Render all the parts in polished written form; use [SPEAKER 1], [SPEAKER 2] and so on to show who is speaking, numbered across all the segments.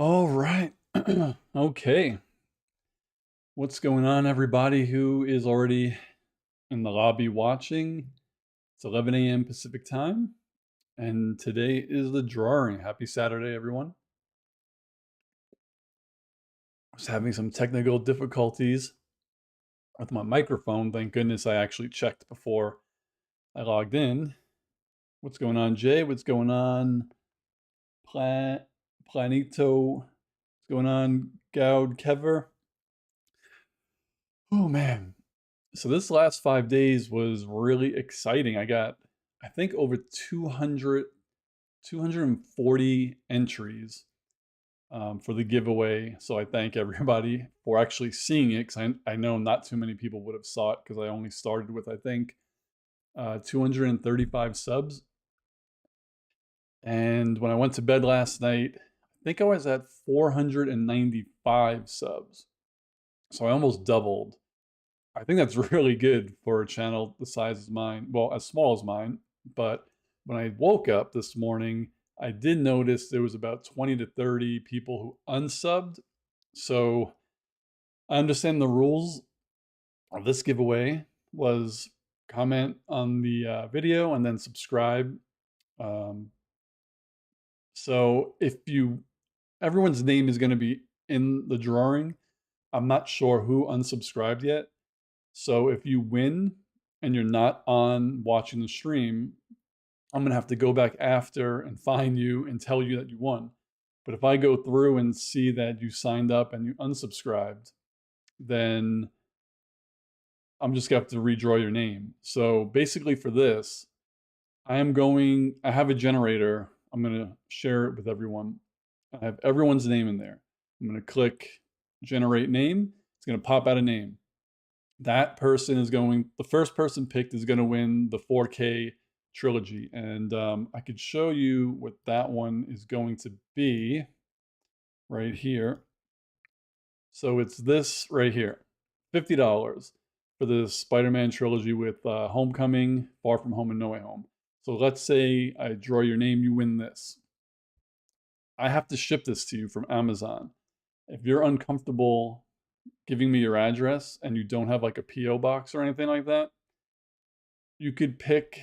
[SPEAKER 1] All right. Okay. What's going on, everybody who is already in the lobby watching? It's 11 a.m. Pacific time, and today is the drawing. Happy Saturday, everyone. I was having some technical difficulties with my microphone. Thank goodness I actually checked before I logged in. What's going on, Jay? What's going on, Planito? What's going on, Goud Kever? Oh, man. So this last 5 days was really exciting. I got, I think, over 240 entries for the giveaway. So I thank everybody for actually seeing it, because I know not too many people would have saw it, because I only started with, I think, 235 subs. And when I went to bed last night, I think I was at 495 subs. So I almost doubled. I think that's really good for a channel the size as mine. Well, as small as mine. But when I woke up this morning, I did notice there was about 20 to 30 people who unsubbed. So I understand the rules of this giveaway was comment on the video and then subscribe. Um, so if everyone's name is going to be in the drawing. I'm not sure who unsubscribed yet. So if you win and you're not on watching the stream, I'm gonna have to go back after and find you and tell you that you won. But if I go through and see that you signed up and you unsubscribed, then I'm just gonna have to redraw your name. So basically for this, I have a generator. I'm gonna share it with everyone. I have everyone's name in there. I'm gonna click generate name. It's gonna pop out a name. That person is the first person picked is going to win the 4K trilogy. And I could show you what that one is going to be right here. So it's this right here, $50 for the Spider-Man trilogy with Homecoming, Far From Home, and No Way Home. So let's say I draw your name, you win this. I have to ship this to you from Amazon. If you're uncomfortable giving me your address and you don't have like a PO box or anything like that, you could pick,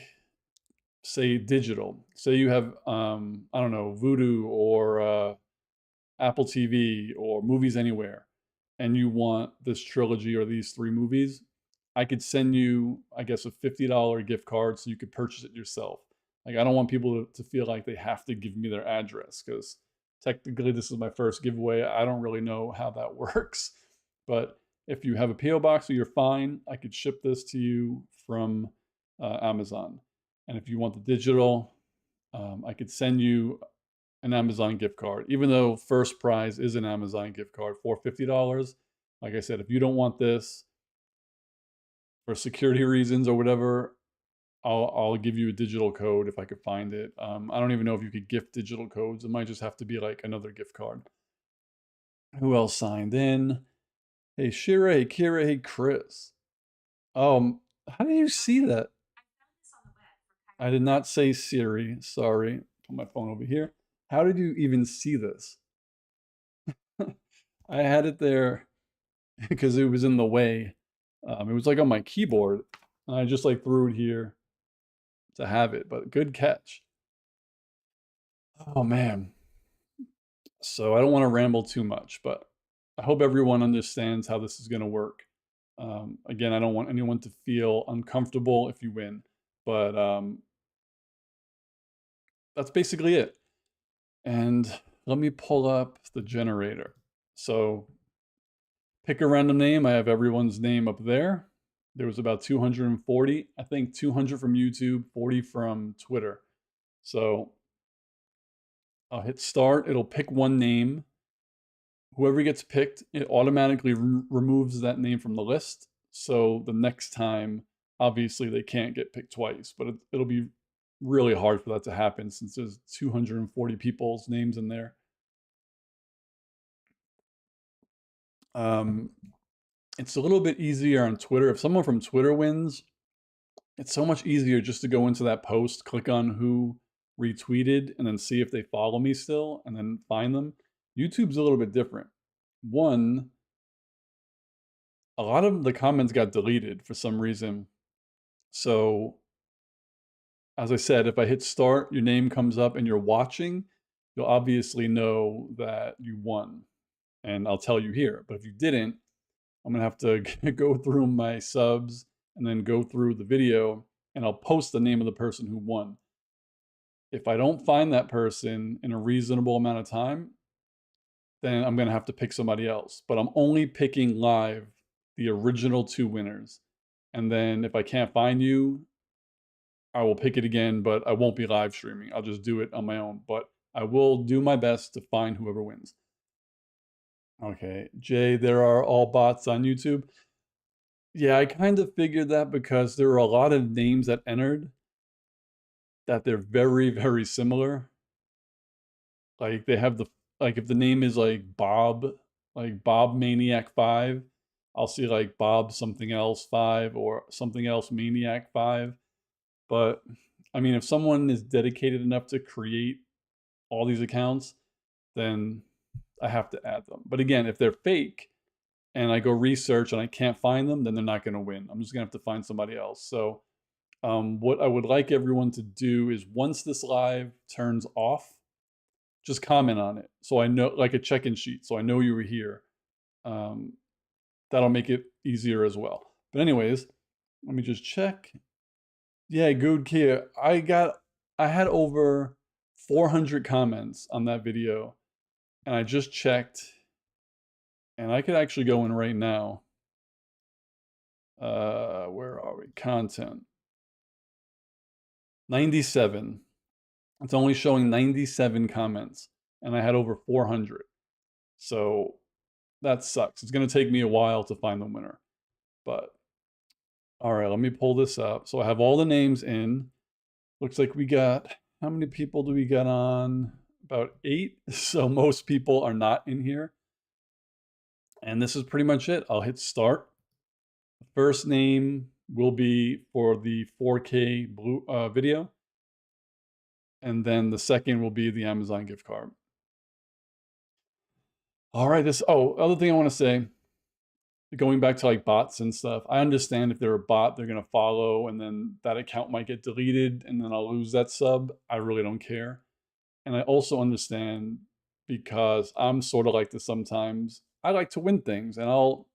[SPEAKER 1] say, digital. Say you have, I don't know, Vudu or Apple TV or Movies Anywhere, and you want this trilogy or these three movies. I could send you, I guess, a $50 gift card so you could purchase it yourself. Like, I don't want people to feel like they have to give me their address, because technically this is my first giveaway. I don't really know how that works. But if you have a PO box, so you're fine, I could ship this to you from Amazon. And if you want the digital, I could send you an Amazon gift card, even though first prize is an Amazon gift card for $50. Like I said, if you don't want this for security reasons or whatever, I'll give you a digital code if I could find it. I don't even know if you could gift digital codes. It might just have to be like another gift card. Who else signed in? Hey, Shira, hey, Kira, hey, Chris. How do you see that? I did not say Siri, sorry. Put my phone over here. How did you even see this? I had it there because it was in the way. It was like on my keyboard, and I just like threw it here to have it, but good catch. Oh man. So I don't want to ramble too much, but I hope everyone understands how this is going to work. Again, I don't want anyone to feel uncomfortable if you win, but that's basically it. And let me pull up the generator. So pick a random name. I have everyone's name up there. There was about 240, I think 200 from YouTube, 40 from Twitter. So I'll hit start. It'll pick one name. Whoever gets picked, it automatically removes that name from the list. So the next time, obviously they can't get picked twice, but it'll be really hard for that to happen since there's 240 people's names in there. It's a little bit easier on Twitter. If someone from Twitter wins, it's so much easier just to go into that post, click on who retweeted, and then see if they follow me still, and then find them. YouTube's a little bit different. One, a lot of the comments got deleted for some reason. So, as I said, if I hit start, your name comes up and you're watching, you'll obviously know that you won. And I'll tell you here. But if you didn't, I'm gonna have to go through my subs and then go through the video, and I'll post the name of the person who won. If I don't find that person in a reasonable amount of time, then I'm gonna have to pick somebody else. But I'm only picking live the original 2 winners. And then if I can't find you, I will pick it again, but I won't be live streaming. I'll just do it on my own. But I will do my best to find whoever wins. Okay, Jay, there are all bots on YouTube. Yeah, I kind of figured that because there were a lot of names that entered that they're very, very similar. Like they have like if the name is like Bob Maniac 5, I'll see like Bob something else 5 or something else Maniac 5. But I mean, if someone is dedicated enough to create all these accounts, then I have to add them. But again, if they're fake and I go research and I can't find them, then they're not going to win. I'm just going to have to find somebody else. So what I would like everyone to do is once this live turns off, just comment on it. So I know, like a check-in sheet. So I know you were here. Um, that'll make it easier as well. But anyways, let me just check. Yeah, good Kia. I had over 400 comments on that video, and I just checked, and I could actually go in right now. Where are we? Content. 97. It's only showing 97 comments, and I had over 400. So that sucks. It's going to take me a while to find the winner. But all right, let me pull this up. So I have all the names in. Looks like we got, how many people do we get on? About 8. So most people are not in here. And this is pretty much it. I'll hit start. The first name will be for the 4K blue video. And then the second will be the Amazon gift card. All right, other thing I want to say, going back to like bots and stuff, I understand if they're a bot, they're going to follow and then that account might get deleted and then I'll lose that sub. I really don't care. And I also understand because I'm sort of like this sometimes. I like to win things and I'll,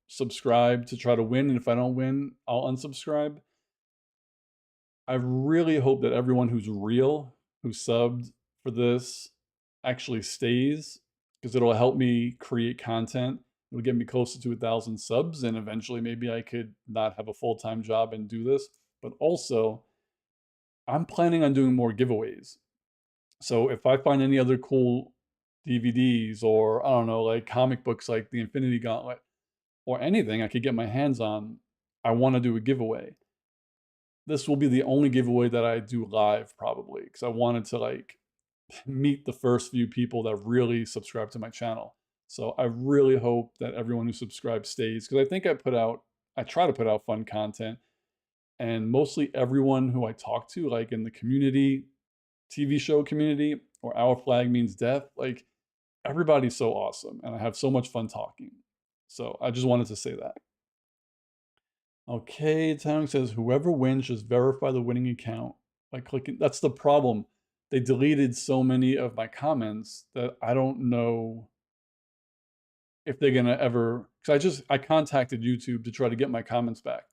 [SPEAKER 1] subscribe to try to win. And if I don't win, I'll unsubscribe. I really hope that everyone who's real, who subbed for this, actually stays because it'll help me create content. It'll get me closer to 1,000 subs, and eventually maybe I could not have a full-time job and do this. But also, I'm planning on doing more giveaways. So if I find any other cool DVDs or I don't know, like comic books like the Infinity Gauntlet or anything I could get my hands on, I want to do a giveaway. This will be the only giveaway that I do live probably because I wanted to like meet the first few people that really subscribe to my channel. So I really hope that everyone who subscribes stays because I think I try to put out fun content, and mostly everyone who I talk to, like in the community, TV show community, or Our Flag Means Death, like everybody's so awesome and I have so much fun talking. So I just wanted to say that. Okay, Tang says whoever wins just verify the winning account by clicking. That's the problem. They deleted so many of my comments that I don't know if they're gonna ever, because I contacted YouTube to try to get my comments back.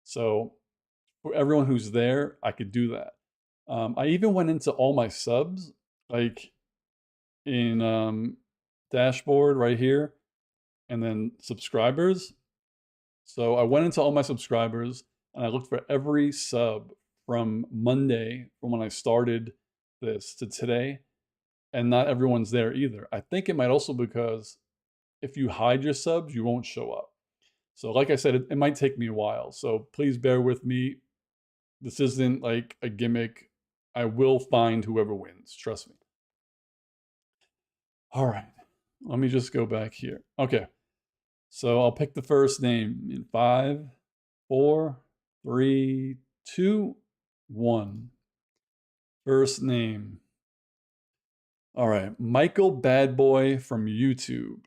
[SPEAKER 1] So for everyone who's there, I could do that. I even went into all my subs, like in dashboard right here, and then subscribers. So I went into all my subscribers and I looked for every sub from Monday, from when I started this to today, and not everyone's there either. I think it might also because if you hide your subs, you won't show up. So like I said, it might take me a while. So please bear with me. This isn't like a gimmick. I will find whoever wins. Trust me. All right. Let me just go back here. Okay. So I'll pick the first name in 5, 4, 3, 2, 1. First name. All right, Michael Bad Boy from YouTube.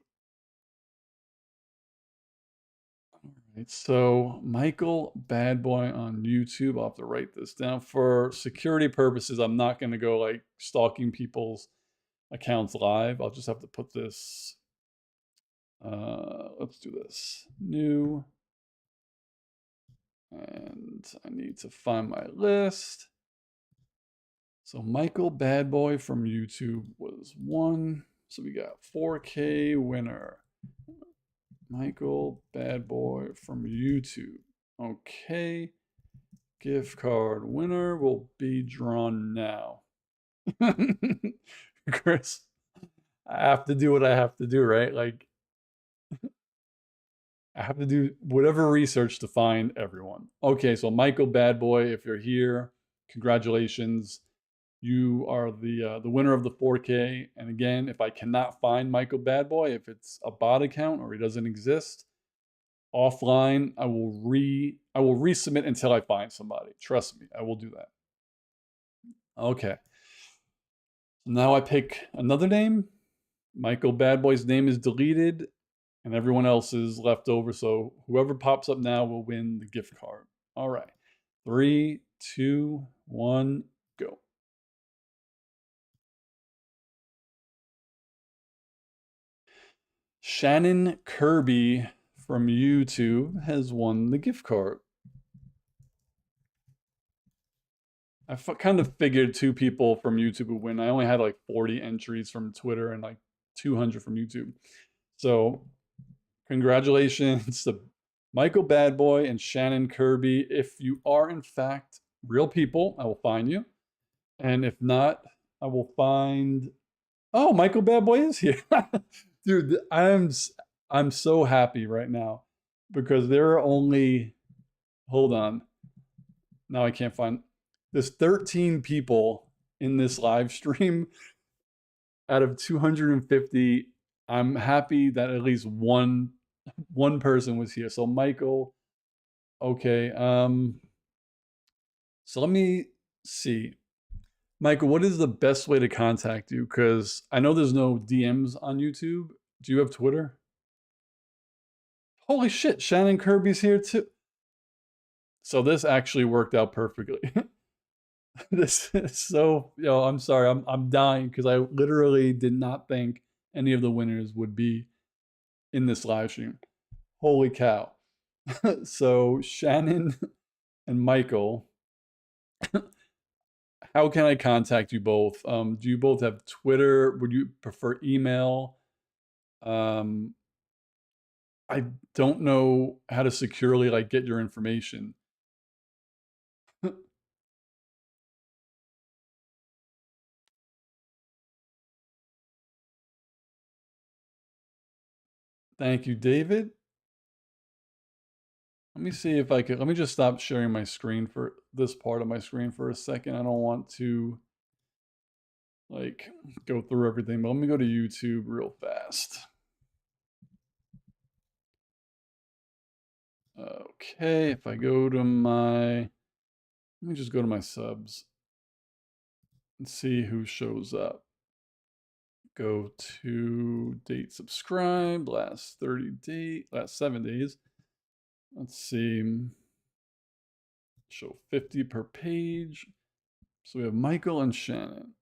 [SPEAKER 1] All right, so Michael Bad Boy on YouTube. I'll have to write this down for security purposes. I'm not going to go like stalking people's accounts live. I'll just have to put this. Let's do this. New. And I need to find my list. So Michael Bad Boy from YouTube was one. So we got 4K winner. Michael Bad Boy from YouTube. Okay. Gift card winner will be drawn now. Chris, I have to do what I have to do, right? Like, I have to do whatever research to find everyone. Okay, so Michael Bad Boy, if you're here, congratulations. You are the winner of the 4K. And again, if I cannot find Michael Bad Boy, if it's a bot account or he doesn't exist, offline, I will resubmit until I find somebody. Trust me, I will do that. Okay. Now I pick another name. Michael Bad Boy's name is deleted and everyone else is left over. So whoever pops up now will win the gift card. All right. 3, 2, 1, go. Shannon Kirby from YouTube has won the gift card. I kind of figured 2 people from YouTube would win. I only had like 40 entries from Twitter and like 200 from YouTube. So congratulations to Michael Bad Boy and Shannon Kirby. If you are in fact real people, I will find you. And if not, I will find. Oh, Michael Bad Boy is here. Dude, I'm so happy right now because there are only, hold on. Now I can't find. There's 13 people in this live stream out of 250. I'm happy that at least one person was here. So Michael, okay. So let me see. Michael, what is the best way to contact you? Because I know there's no DMs on YouTube. Do you have Twitter? Holy shit, Shannon Kirby's here too. So this actually worked out perfectly. This is so, I'm sorry, I'm dying because I literally did not think any of the winners would be in this live stream. Holy cow. So Shannon and Michael, how can I contact you both? Do you both have Twitter? Would you prefer email? Um, I don't know how to securely like get your information. Thank you, David. Let me see if I could. Let me just stop sharing my screen for this part of my screen for a second. I don't want to like go through everything, but let me go to YouTube real fast. Okay, if I go to my, let me just go to my subs and see who shows up. Go to date subscribe, last 7 days. Let's see, show 50 per page. So we have Michael and Shannon.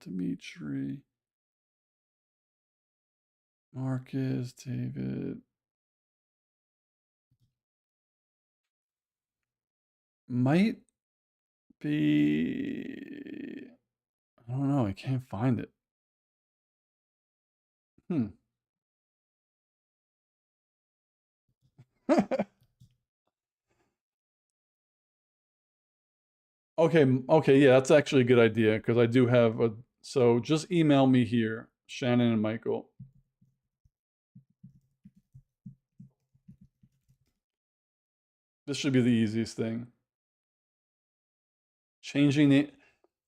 [SPEAKER 1] Dimitri, Marcus, David. Might be, I don't know, I can't find it. Okay, yeah, that's actually a good idea because I do have a, so just email me here, Shannon and Michael. This should be the easiest thing. Changing it.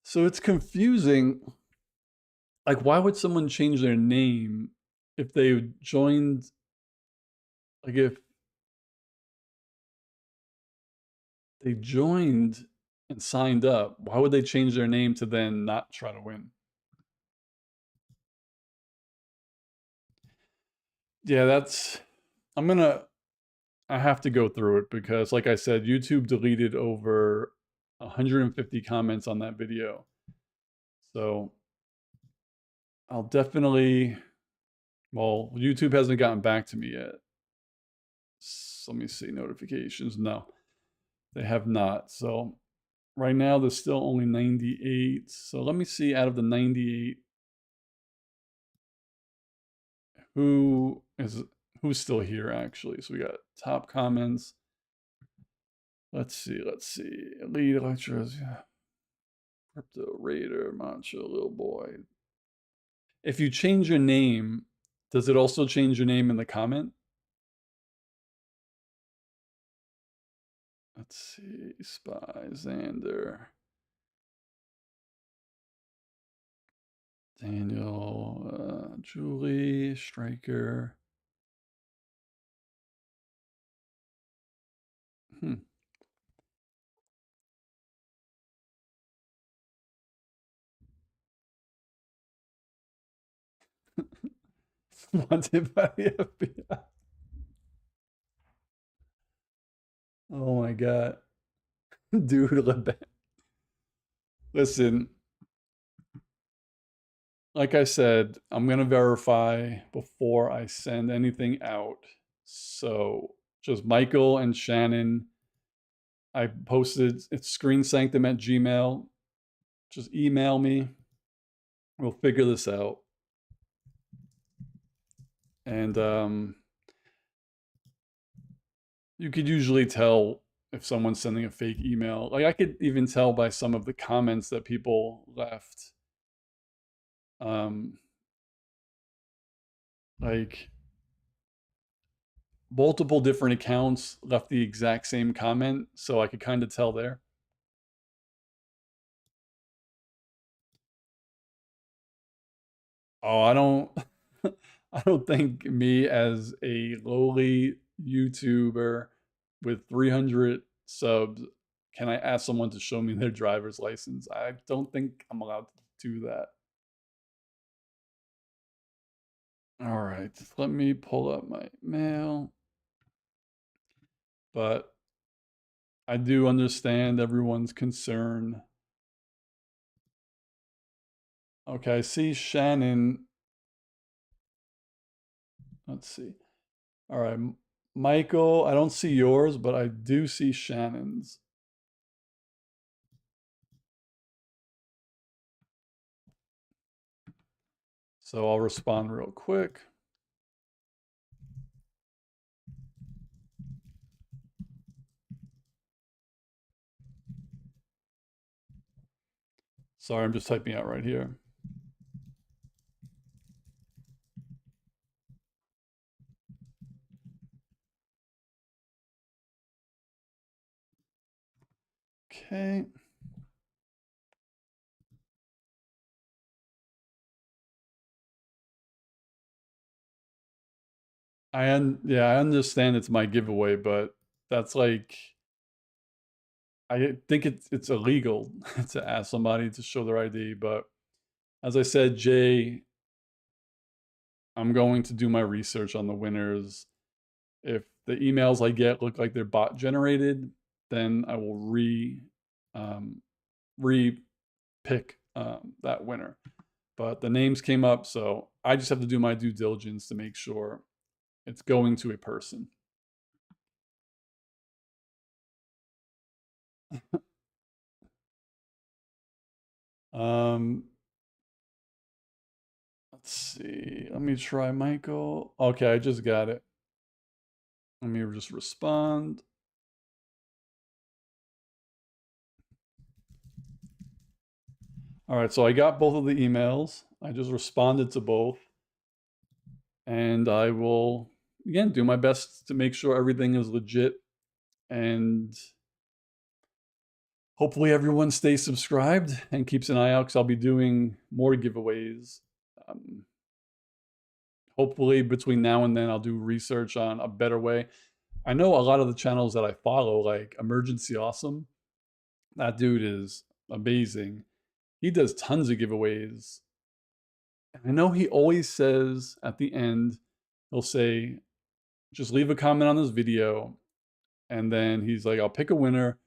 [SPEAKER 1] So it's confusing. Like, why would someone change their name if they joined, like if they joined and signed up, why would they change their name to then not try to win? Yeah, I have to go through it because, like I said, YouTube deleted over 150 comments on that video. So I'll definitely, well, YouTube hasn't gotten back to me yet. Let me see notifications. No, they have not. So right now there's still only 98. So let me see out of the 98 who is who's still here actually. So we got top comments. Let's see. Lead lectures. Crypto Raider, Mancha, Little Boy. If you change your name, does it also change your name in the comment? Let's see. Spy, Xander. Daniel, Julie, Striker. Wanted by the FBI. Oh my god. Dude, listen, like I said, I'm gonna verify before I send anything out. So just Michael and Shannon. I posted it's screensanctum at Gmail. Just email me. We'll figure this out. And you could usually tell if someone's sending a fake email. Like I could even tell by some of the comments that people left. Like multiple different accounts left the exact same comment, so I could kind of tell there. Oh, I don't I don't think me as a lowly YouTuber with 300 subs, can I ask someone to show me their driver's license? I don't think I'm allowed to do that. All right, let me pull up my mail. But I do understand everyone's concern. Okay, I see Shannon. Let's see. All right, Michael, I don't see yours, but I do see Shannon's. So I'll respond real quick. Sorry, I'm just typing out right here. Okay. Yeah, I understand it's my giveaway, but that's like I think it's illegal to ask somebody to show their ID, but as I said, Jay, I'm going to do my research on the winners. If the emails I get look like they're bot generated, then I will um, pick that winner. But the names came up, so I just have to do my due diligence to make sure it's going to a person. um, let's see. Let me try Michael. Okay, I just got it. Let me just respond. All right, so I got both of the emails. I just responded to both. And I will, again, do my best to make sure everything is legit. And hopefully everyone stays subscribed and keeps an eye out because I'll be doing more giveaways. Hopefully between now and then I'll do research on a better way. I know a lot of the channels that I follow, like Emergency Awesome, That dude is amazing. He does tons of giveaways. And I know he always says at the end, he'll say, just leave a comment on this video. And then he's like, I'll pick a winner.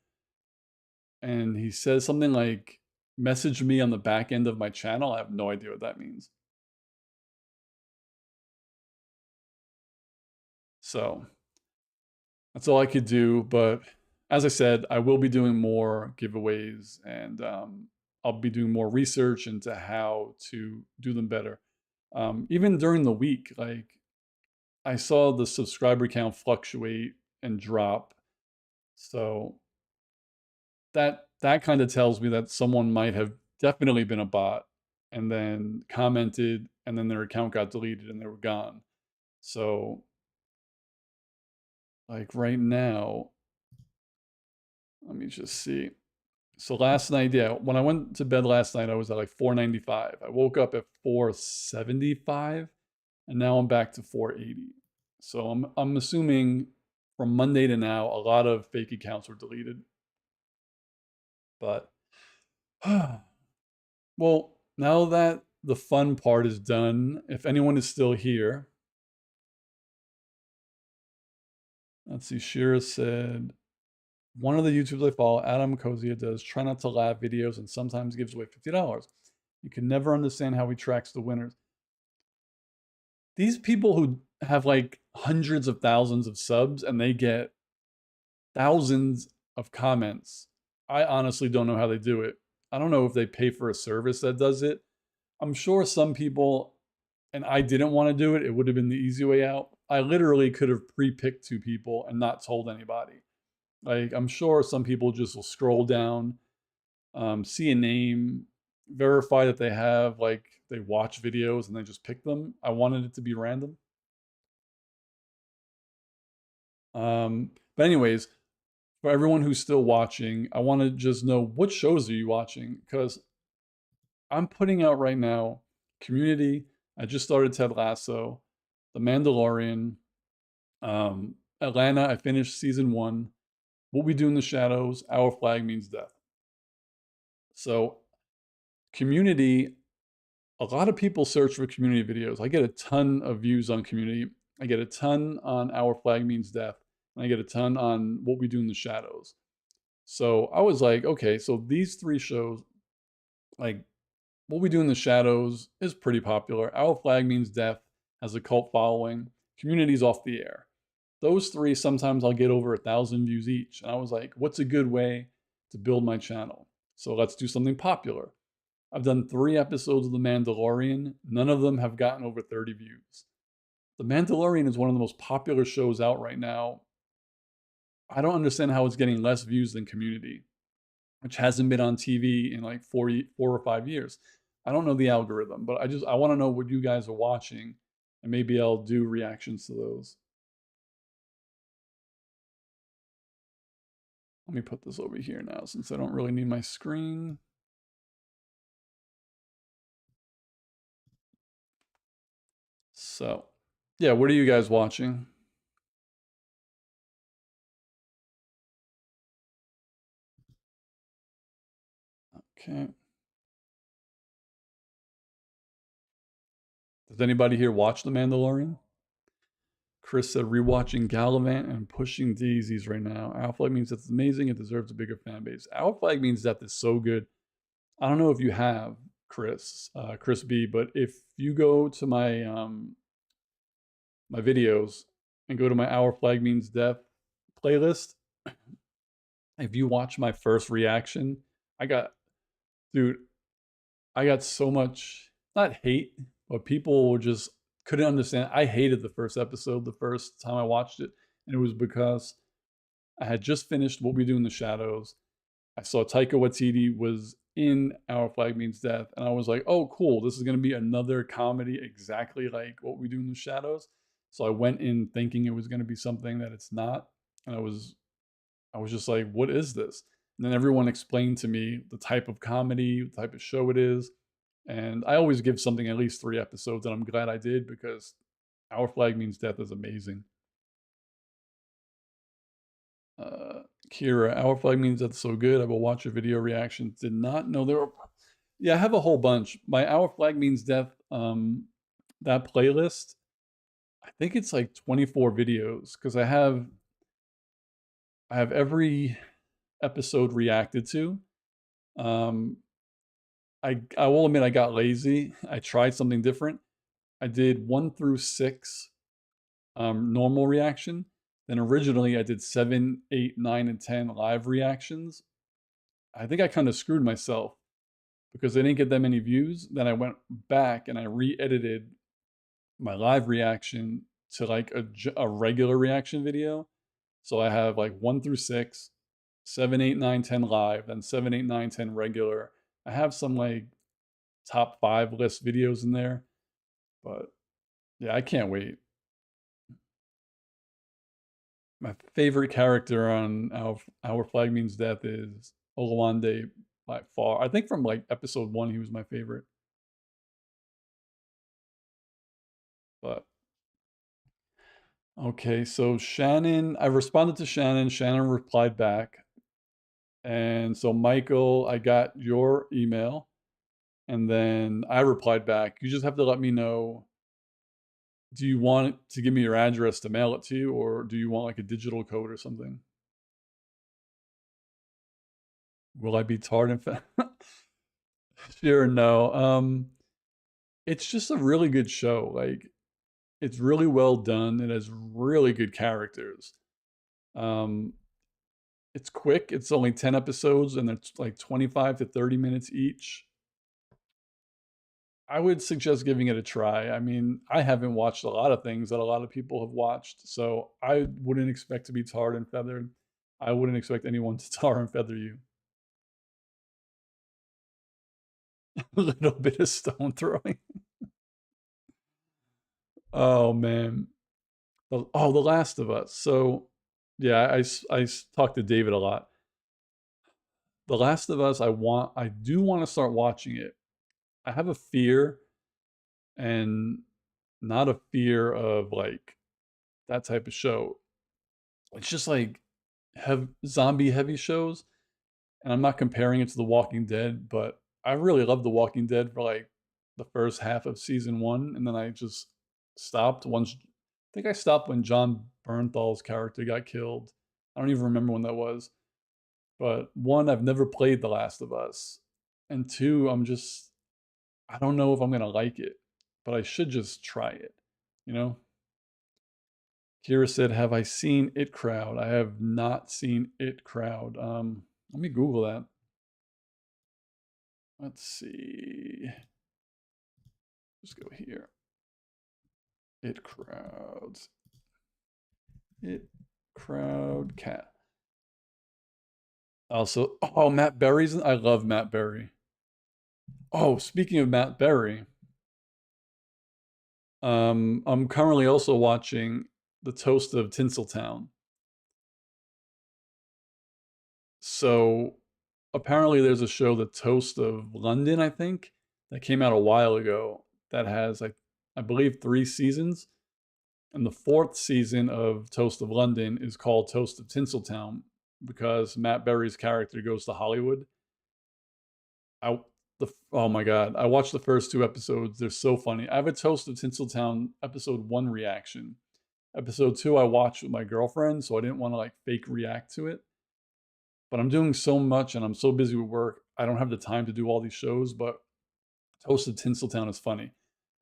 [SPEAKER 1] And he says something like, message me on the back end of my channel. I have no idea what that means. So that's all I could do. But as I said, I will be doing more giveaways, and I'll be doing more research into how to do them better. Even during the week, like I saw the subscriber count fluctuate and drop. So that kind of tells me that someone might have definitely been a bot and then commented, and then their account got deleted and they were gone. So like right now, let me just see. So last night, yeah, when I went to bed last night, I was at like 495. I woke up at 475, and now I'm back to 480. So I'm assuming from Monday to now, a lot of fake accounts were deleted. But well, now that the fun part is done, if anyone is still here, let's see. Shira said, one of the YouTubers I follow, Adam Kozia, does try not to laugh videos and sometimes gives away $50. You can never understand how he tracks the winners. These people who have like hundreds of thousands of subs and they get thousands of comments, I honestly don't know how they do it. I don't know if they pay for a service that does it. I'm sure some people, and I didn't want to do it, it would have been the easy way out. I literally could have pre-picked 2 people and not told anybody. Like, I'm sure some people just will scroll down, see a name, verify that they have, like, they watch videos and they just pick them. I wanted it to be random. But anyways, for everyone who's still watching, I want to just know, what shows are you watching? Because I'm putting out right now Community. I just started Ted Lasso, The Mandalorian, Atlanta. I finished season 1. What We Do in the Shadows, Our Flag Means Death. So Community, a lot of people search for Community videos. I get a ton of views on Community. I get a ton on Our Flag Means Death. And I get a ton on What We Do in the Shadows. So I was like, okay, so these 3 shows, like What We Do in the Shadows is pretty popular. Our Flag Means Death has a cult following. Community's off the air. Those 3, sometimes I'll get over 1,000 views each. And I was like, what's a good way to build my channel? So let's do something popular. I've done 3 episodes of The Mandalorian. None of them have gotten over 30 views. The Mandalorian is one of the most popular shows out right now. I don't understand how it's getting less views than Community, which hasn't been on TV in like 4 or 5 years. I don't know the algorithm, but I want to know what you guys are watching, and maybe I'll do reactions to those. Let me put this over here now since I don't really need my screen. So, yeah, what are you guys watching? Okay. Does anybody here watch The Mandalorian? Chris said rewatching Gallivant and Pushing Daisies right now. Our Flag Means Death is amazing. It deserves a bigger fan base. Our Flag Means Death is so good. I don't know if you have, Chris, Chris B, but if you go to my my videos and go to my Our Flag Means Death playlist, if you watch my first reaction, I got, dude, I got so much, not hate, but people were just couldn't understand. I hated the first episode the first time I watched it, and it was because I had just finished What We Do in the Shadows. I saw Taika Waititi was in Our Flag Means Death, and I was like, oh, cool, this is going to be another comedy exactly like What We Do in the Shadows. So I went in thinking it was going to be something that it's not, and I was just like, what is this? And then everyone explained to me the type of comedy, the type of show it is. And I always give something at least 3 episodes, and I'm glad I did because Our Flag Means Death is amazing. Kira, Our Flag Means Death so good. I will watch your video reactions. Did not know there were. Yeah, I have a whole bunch. My Our Flag Means Death, that playlist, I think it's like 24 videos because I have every episode reacted to. Um, I will admit I got lazy. I tried something different. I did 1 through 6 normal reaction. Then originally I did 7, 8, 9, and 10 live reactions. I think I kind of screwed myself because I didn't get that many views. Then I went back and I re-edited my live reaction to like a regular reaction video. So I have like 1 through 6, 7, 8, 9, 10 live, then 7, 8, 9, 10 regular. I have some like top 5 list videos in there, but yeah, I can't wait. My favorite character on Our Flag Means Death is Olawande by far. I think from like episode 1 he was my favorite. But okay, so Shannon, I responded to Shannon. Shannon replied back. And so Michael, I got your email and then I replied back. You just have to let me know, do you want to give me your address to mail it to you, or do you want like a digital code or something? Will I be tarred and Sure, no. It's just a really good show. Like it's really well done. It has really good characters. Um, it's quick. It's only 10 episodes and it's like 25 to 30 minutes each. I would suggest giving it a try. I mean, I haven't watched a lot of things that a lot of people have watched, so I wouldn't expect to be tarred and feathered. I wouldn't expect anyone to tar and feather you. A little bit of stone throwing. Oh man. Oh, The Last of Us. So, yeah, I talked to David a lot. The Last of Us, I do want to start watching it. I have a fear, and not a fear of like that type of show. It's just like have zombie heavy shows, and I'm not comparing it to The Walking Dead, but I really loved The Walking Dead for like the first half of season 1, and then I just stopped once. I think I stopped when John Bernthal's character got killed. I don't even remember when that was. But one, I've never played The Last of Us, and two, I don't know if I'm gonna like it, but I should just try it, you know? Kira said, "Have I seen It Crowd?" I have not seen It Crowd. Let me Google that. Let's see. Just go here. It Crowds. It Crowd Cat. Also, oh, Matt Berry's. I love Matt Berry. Oh, speaking of Matt Berry, I'm currently also watching The Toast of Tinseltown. So apparently there's a show, The Toast of London, I think, that came out a while ago that has like I believe 3 seasons. And the 4th season of Toast of London is called Toast of Tinseltown because Matt Berry's character goes to Hollywood. I oh my god, I watched the first 2 episodes. They're so funny. I have a Toast of Tinseltown episode 1 reaction. Episode 2 I watched with my girlfriend, so I didn't want to like fake react to it. But I'm doing so much and I'm so busy with work. I don't have the time to do all these shows, but Toast of Tinseltown is funny.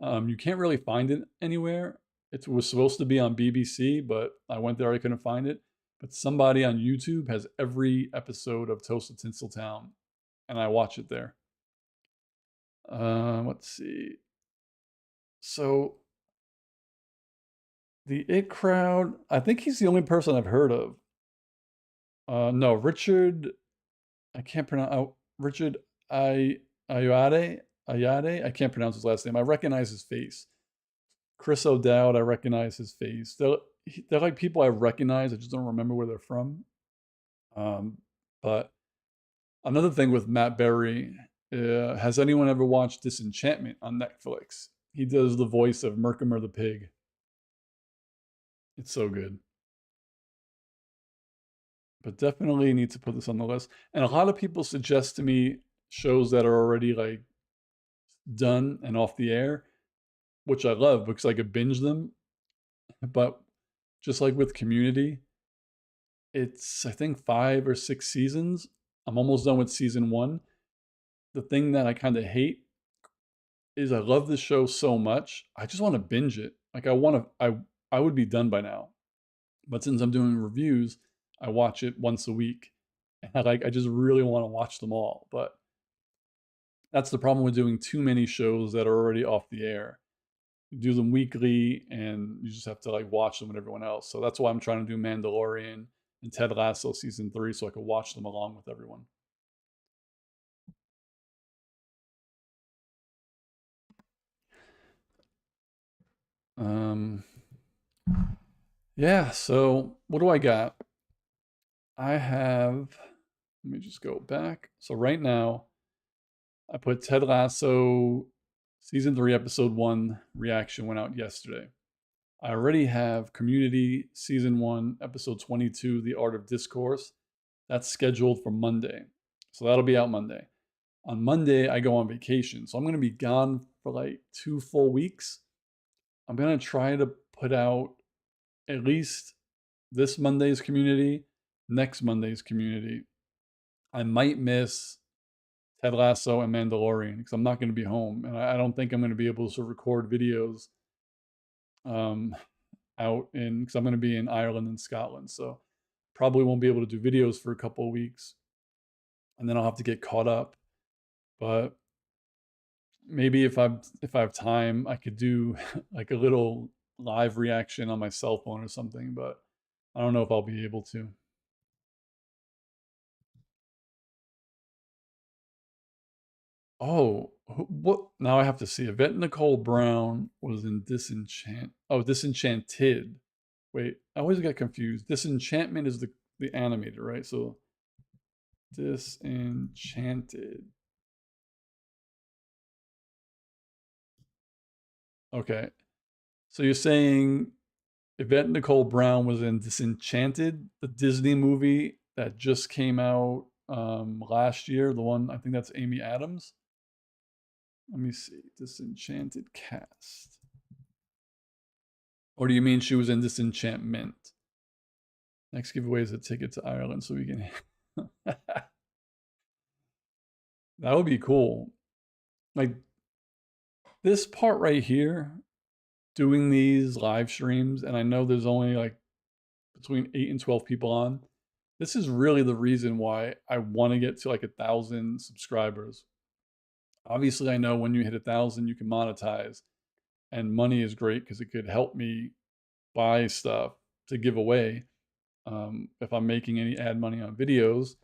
[SPEAKER 1] You can't really find it anywhere. It was supposed to be on BBC, but I went there, I couldn't find it. But somebody on YouTube has every episode of Toast of Tinseltown, and I watch it there. Let's see. So the It Crowd, I think he's the only person I've heard of. No, Richard, I can't pronounce. Oh, Richard Ayade. Ayade. I can't pronounce his last name. I recognize his face. Chris O'Dowd. I recognize his face. They're like people I recognize. I just don't remember where they're from. Um, but another thing with Matt Berry, has anyone ever watched Disenchantment on Netflix? He does the voice of Merkimer the pig. It's so good. but definitely need to put this on the list. And a lot of people suggest to me shows that are already like done and off the air, which I love because I could binge them. But just like with Community, it's I think 5 or 6 seasons. I'm almost done with season one. The thing that I kind of hate is I love the show so much. I just want to binge it. Like I would be done by now. But since I'm doing reviews, I watch it once a week. And I just really want to watch them all. But that's the problem with doing too many shows that are already off the air. You do them weekly and you just have to like watch them with everyone else. So that's why I'm trying to do Mandalorian and Ted Lasso season 3 so I could watch them along with everyone. Um yeah, so what do I got? I have let me just go back. So right now I put Ted Lasso season 3 episode 1 reaction went out yesterday. I already have Community season 1 episode 22 The Art of Discourse. That's scheduled for Monday. So that'll be out Monday. On Monday I go on vacation. So I'm going to be gone for like 2 full weeks. I'm going to try to put out at least this Monday's Community, next Monday's Community. I might miss Ted Lasso and Mandalorian because I'm not going to be home, and I don't think I'm going to be able to record videos um, out in because I'm going to be in Ireland and Scotland, so probably won't be able to do videos for a couple of weeks, and then I'll have to get caught up. But maybe if I have time, I could do like a little live reaction on my cell phone or something. But I don't know if I'll be able to. Oh, what? Now I have to see. Yvette Nicole Brown was in Disenchant. Oh, Disenchanted. Wait, I always get confused. Disenchantment is the animator, right? So Disenchanted. Okay. So you're saying Yvette Nicole Brown was in Disenchanted, the Disney movie that just came out last year. The one I think that's Amy Adams. Let me see. Disenchanted cast. Or do you mean she was in Disenchantment? Next giveaway is a ticket to Ireland so we can. That would be cool. Like this part right here, doing these live streams, and I know there's only like between 8 and 12 people on. This is really the reason why I want to get to like 1,000 subscribers. Obviously, I know when you hit 1,000, you can monetize, and money is great because it could help me buy stuff to give away. If I'm making any ad money on videos,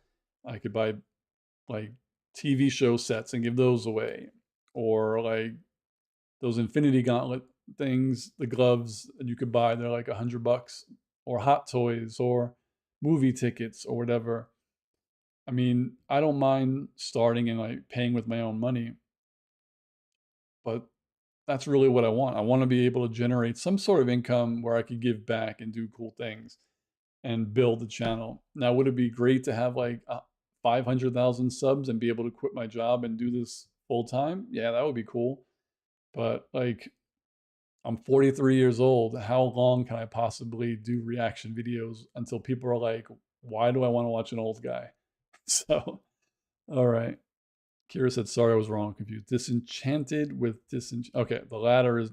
[SPEAKER 1] I could buy like TV show sets and give those away, or like those Infinity Gauntlet things, the gloves that you could buy. They're like $100, or hot toys, or movie tickets, or whatever. I mean, I don't mind starting and like paying with my own money, but that's really what I want. I want to be able to generate some sort of income where I could give back and do cool things and build the channel. Now, would it be great to have like 500,000 subs and be able to quit my job and do this full time? Yeah, that would be cool. But like, I'm 43 years old. How long can I possibly do reaction videos until people are like, why do I want to watch an old guy? So, all right. Kira said, sorry, I was wrong, confused. Disenchanted with Okay, the latter is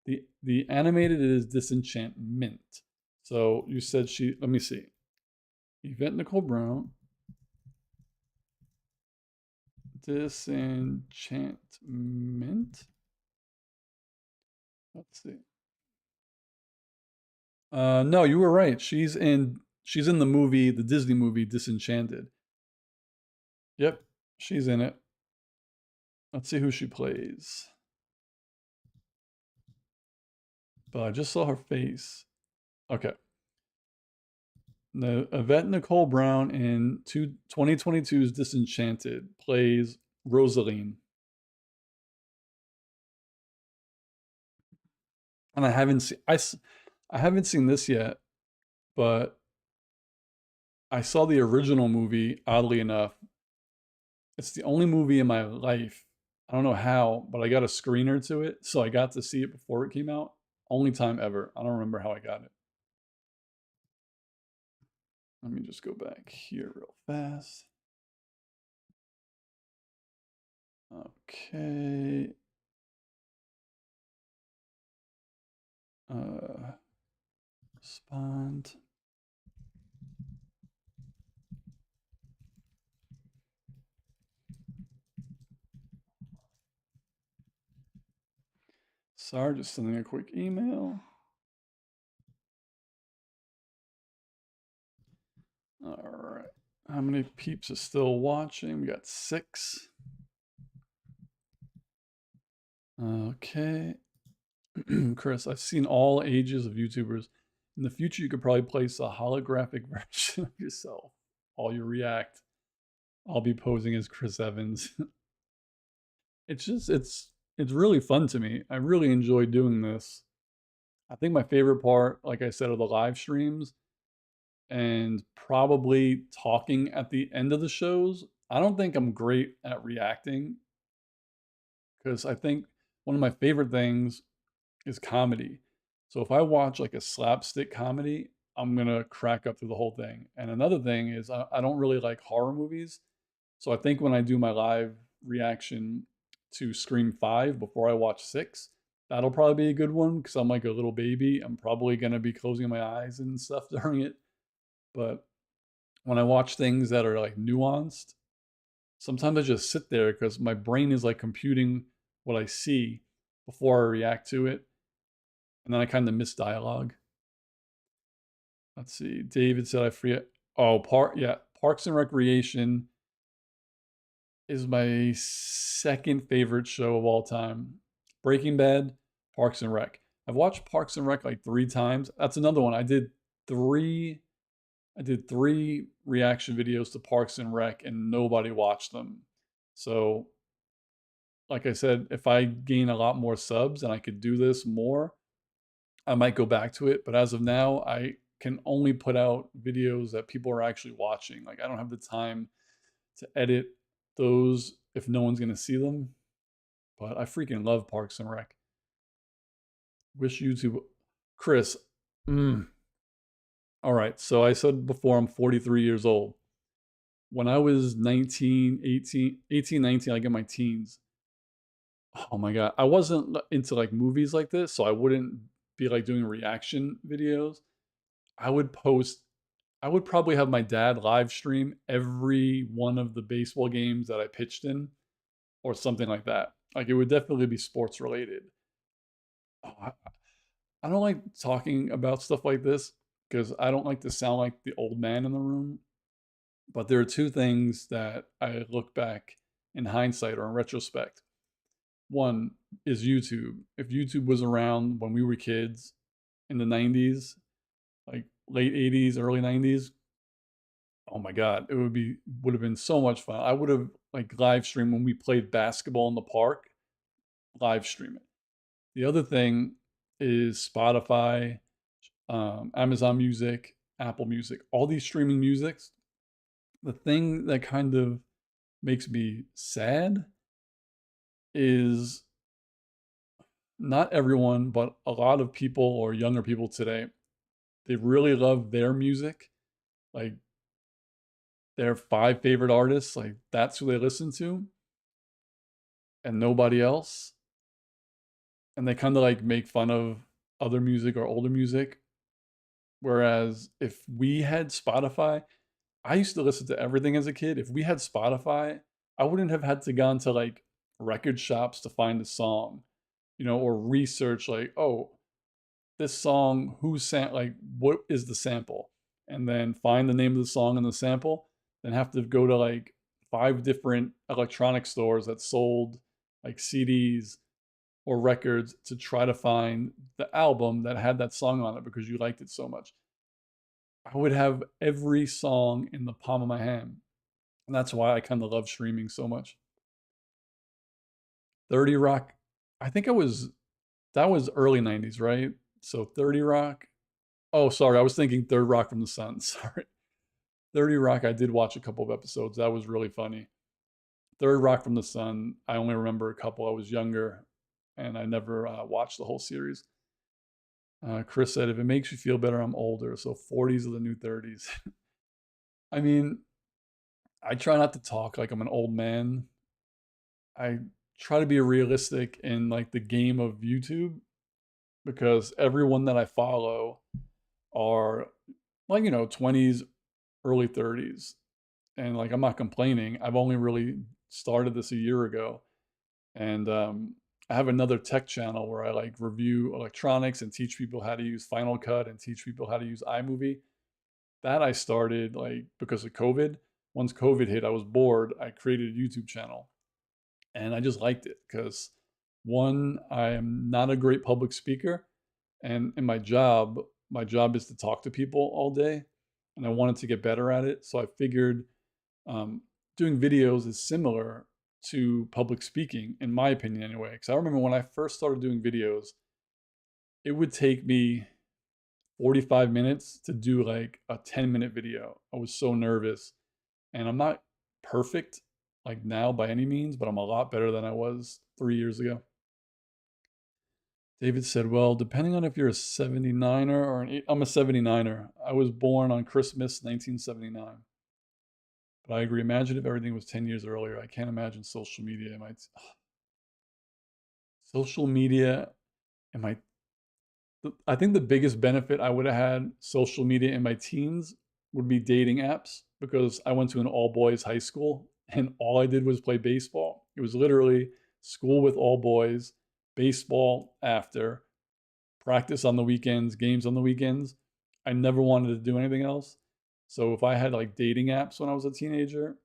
[SPEAKER 1] the animated is Disenchantment. So you said she, let me see. Yvette Nicole Brown. Disenchantment. Let's see. No, you were right. She's in the movie, the Disney movie Disenchanted. Yep, she's in it. Let's see who she plays. But I just saw her face. Okay. The Yvette Nicole Brown in 2022's Disenchanted plays Rosaline. And I haven't seen this yet, but I saw the original movie, oddly enough. It's the only movie in my life. I don't know how, but I got a screener to it, so I got to see it before it came out. Only time ever. I don't remember how I got it. Let me just go back here real fast. Okay. Respond. Sorry, just sending a quick email. All right. How many peeps are still watching? We got 6. Okay. Chris, I've seen all ages of YouTubers. In the future, you could probably place a holographic version of yourself while you react. I'll be posing as Chris Evans. It's really fun to me. I really enjoy doing this. I think my favorite part, like I said, are the live streams and probably talking at the end of the shows. I don't think I'm great at reacting because I think one of my favorite things is comedy. So if I watch like a slapstick comedy, I'm gonna crack up through the whole thing. And another thing is I don't really like horror movies. So I think when I do my live reaction to Scream 5 before I watch 6, that'll probably be a good one because I'm like a little baby. I'm probably gonna be closing my eyes and stuff during it. But when I watch things that are like nuanced, sometimes I just sit there because my brain is like computing what I see before I react to it. And then I kind of miss dialogue. Let's see. David said I forget. Oh, Parks and Recreation is my second favorite show of all time. Breaking Bad, Parks and Rec. I've watched Parks and Rec like 3 times. That's another one. 3 I did 3 reaction videos to Parks and Rec and nobody watched them. So, like I said, if I gain a lot more subs and I could do this more, I might go back to it. But as of now, I can only put out videos that people are actually watching. Like I don't have the time to edit those if no one's gonna see them. But I freaking love Parks and Rec. Wish YouTube, Chris. Mm, all right, so I said before I'm 43 years old. When I was 19, 19, like in my teens, oh my God, I wasn't into like movies like this, so I wouldn't be like doing reaction videos. I would post, I would probably have my dad live stream every one of the baseball games that I pitched in or something like that. Like it would definitely be sports related. Oh, I don't like talking about stuff like this because I don't like to sound like the old man in the room. But there are 2 things that I look back in hindsight or in retrospect. One is YouTube. If YouTube was around when we were kids in the 90s, like late 80s, early 90s, oh my God, it would have been so much fun. I would have like live streamed when we played basketball in the park, live stream it. The other thing is Spotify, Amazon Music, Apple Music, all these streaming musics. The thing that kind of makes me sad is not everyone, but a lot of people or younger people today, they really love their music. Like their 5 favorite artists, like that's who they listen to and nobody else. And they kind of like make fun of other music or older music. Whereas if we had Spotify, I used to listen to everything as a kid. If we had Spotify, I wouldn't have had to go into like record shops to find a song, or research like, oh, this song, like what is the sample? And then find the name of the song and the sample, then have to go to like 5 different electronic stores that sold like CDs or records to try to find the album that had that song on it because you liked it so much. I would have every song in the palm of my hand. And that's why I kind of love streaming so much. 30 Rock, I think that was early 90s, right? So 30 Rock. Oh, sorry, I was thinking Third Rock from the Sun. Sorry. 30 Rock, I did watch a couple of episodes. That was really funny. Third Rock from the Sun, I only remember a couple. I was younger and I never watched the whole series. Chris said, if it makes you feel better, I'm older. So 40s are the new 30s. I mean, I try not to talk like I'm an old man. I try to be realistic in like the game of YouTube because everyone that I follow are like, 20s, early 30s. And like, I'm not complaining. I've only really started this a year ago. And I have another tech channel where I like review electronics and teach people how to use Final Cut and teach people how to use iMovie. That I started like because of COVID. Once COVID hit, I was bored. I created a YouTube channel and I just liked it because one, I am not a great public speaker. And in my job is to talk to people all day. And I wanted to get better at it. So I figured um, doing videos is similar to public speaking, in my opinion, anyway. Because I remember when I first started doing videos, it would take me 45 minutes to do like a 10-minute video. I was so nervous. And I'm not perfect like now by any means, but I'm a lot better than I was 3 years ago. David said, well, depending on if you're a 79er or I'm a 79er. I was born on Christmas 1979. But I agree. Imagine if everything was 10 years earlier. I can't imagine social media. Social media, am I, I think the biggest benefit I would have had social media in my teens would be dating apps because I went to an all boys high school and all I did was play baseball. It was literally school with all boys, baseball after, practice on the weekends, games on the weekends. I never wanted to do anything else. So if I had like dating apps when I was a teenager,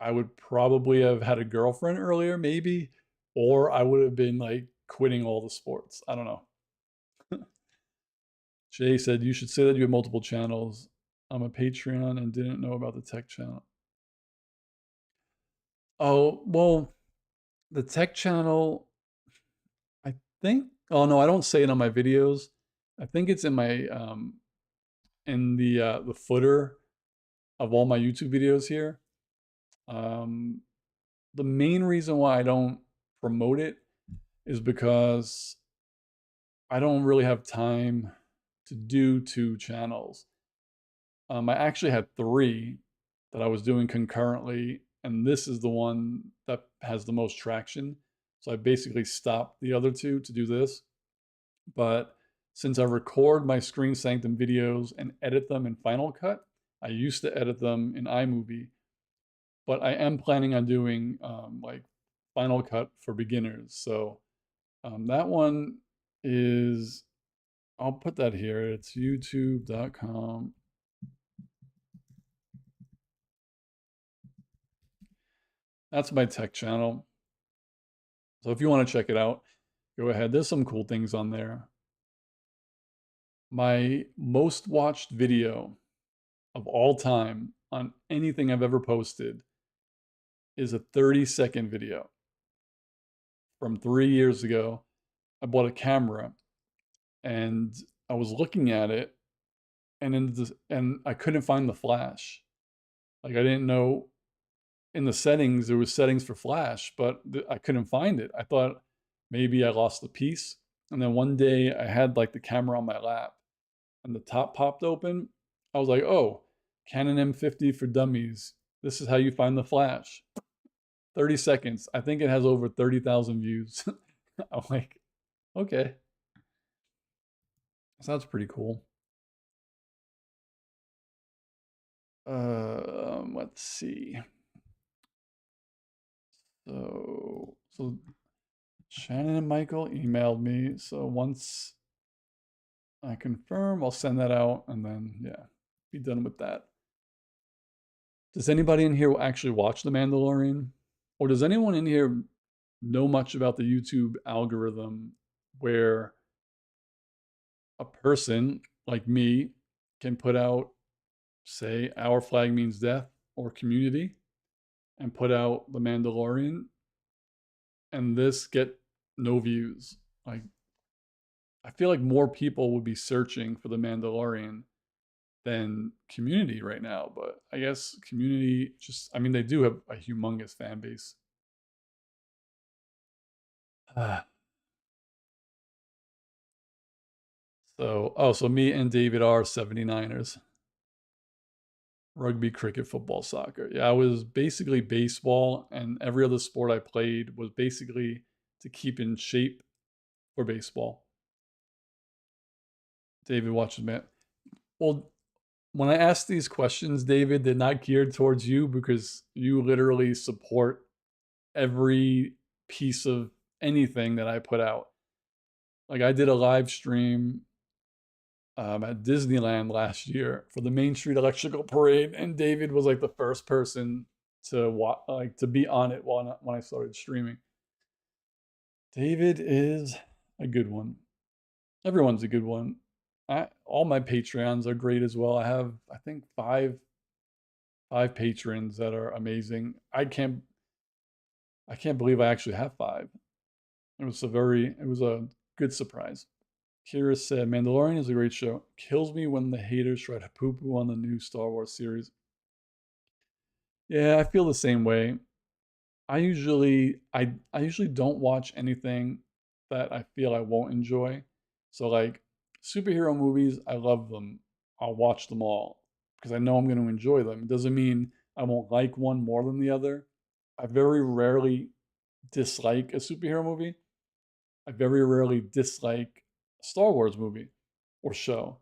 [SPEAKER 1] I would probably have had a girlfriend earlier, maybe, or I would have been like quitting all the sports. I don't know. Jay said, you should say that you have multiple channels. I'm a Patreon and didn't know about the tech channel. Oh, well, the tech channel, I think, oh no, I don't say it on my videos. I think it's in my, in the footer of all my YouTube videos here. Um, the main reason why I don't promote it is because I don't really have time to do two channels. I actually had three that I was doing concurrently, and this is the one that has the most traction. So I basically stopped the other two to do this. But since I record my Screen Sanctum videos and edit them in Final Cut, I used to edit them in iMovie, but I am planning on doing like Final Cut for beginners. So that one is, I'll put that here. It's youtube.com. That's my tech channel. So if you want to check it out, go ahead. There's some cool things on there. My most watched video of all time on anything I've ever posted is a 30-second video from 3 years ago. I bought a camera and I was looking at it and I couldn't find the flash. Like I didn't know in the settings there was settings for flash, but I couldn't find it. I thought maybe I lost the piece. And then one day I had like the camera on my lap and the top popped open. I was like, oh, Canon M50 for dummies. This is how you find the flash. 30 seconds. I think it has over 30,000 views. I'm like, okay. Sounds pretty cool. Let's see. So Shannon and Michael emailed me. So once I confirm, I'll send that out and then, yeah, be done with that. Does anybody in here actually watch The Mandalorian? Or does anyone in here know much about the YouTube algorithm where a person like me can put out, say, Our Flag Means Death or Community and put out The Mandalorian and this get no views? Like, I feel like more people would be searching for The Mandalorian than Community right now. But I guess Community just, I mean, they do have a humongous fan base. So me and David are 79ers. Rugby, cricket, football, soccer. Yeah, I was basically baseball, and every other sport I played was basically to keep in shape for baseball. David watches man. Well, when I ask these questions, David, they're not geared towards you because you literally support every piece of anything that I put out. Like I did a live stream at Disneyland last year for the Main Street Electrical Parade, and David was like the first person to to be on it when I started streaming. David is a good one. Everyone's a good one. All my Patreons are great as well. I have, I think, five patrons that are amazing. I can't believe I actually have five. It was a good surprise. Kira said, Mandalorian is a great show. Kills me when the haters try to poo poo on the new Star Wars series. Yeah, I feel the same way. I usually don't watch anything that I feel I won't enjoy. So like superhero movies, I love them. I'll watch them all because I know I'm going to enjoy them. It doesn't mean I won't like one more than the other. I very rarely dislike a superhero movie. I very rarely dislike a Star Wars movie or show.